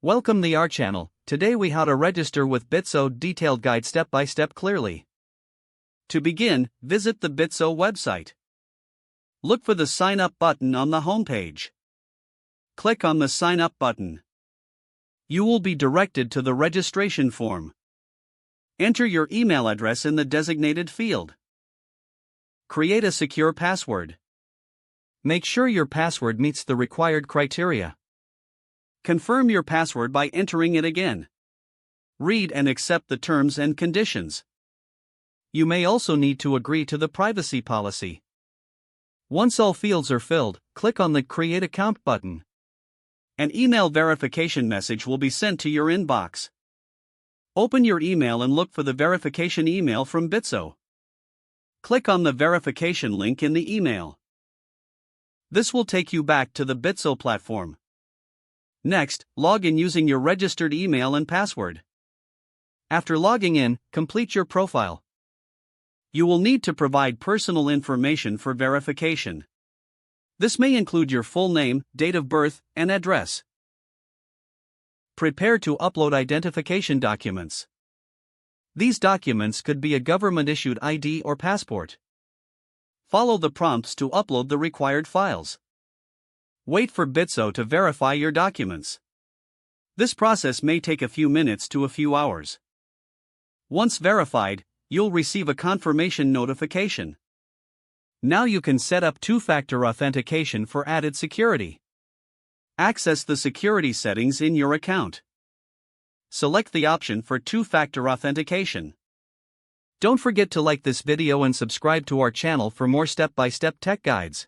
Welcome to our channel. Today we how to register with Bitso detailed guide step by step clearly. To begin, visit the Bitso website. Look for the sign up button on the homepage. Click on the sign up button. You will be directed to the registration form. Enter your email address in the designated field. Create a secure password. Make sure your password meets the required criteria. Confirm your password by entering it again. Read and accept the terms and conditions. You may also need to agree to the privacy policy. Once all fields are filled, click on the Create Account button. An email verification message will be sent to your inbox. Open your email and look for the verification email from Bitso. Click on the verification link in the email. This will take you back to the Bitso platform. Next, log in using your registered email and password. After logging in, complete your profile. You will need to provide personal information for verification. This may include your full name, date of birth, and address. Prepare to upload identification documents. These documents could be a government-issued ID or passport. Follow the prompts to upload the required files. Wait for Bitso to verify your documents. This process may take a few minutes to a few hours. Once verified, you'll receive a confirmation notification. Now you can set up two-factor authentication for added security. Access the security settings in your account. Select the option for two-factor authentication. Don't forget to like this video and subscribe to our channel for more step-by-step tech guides.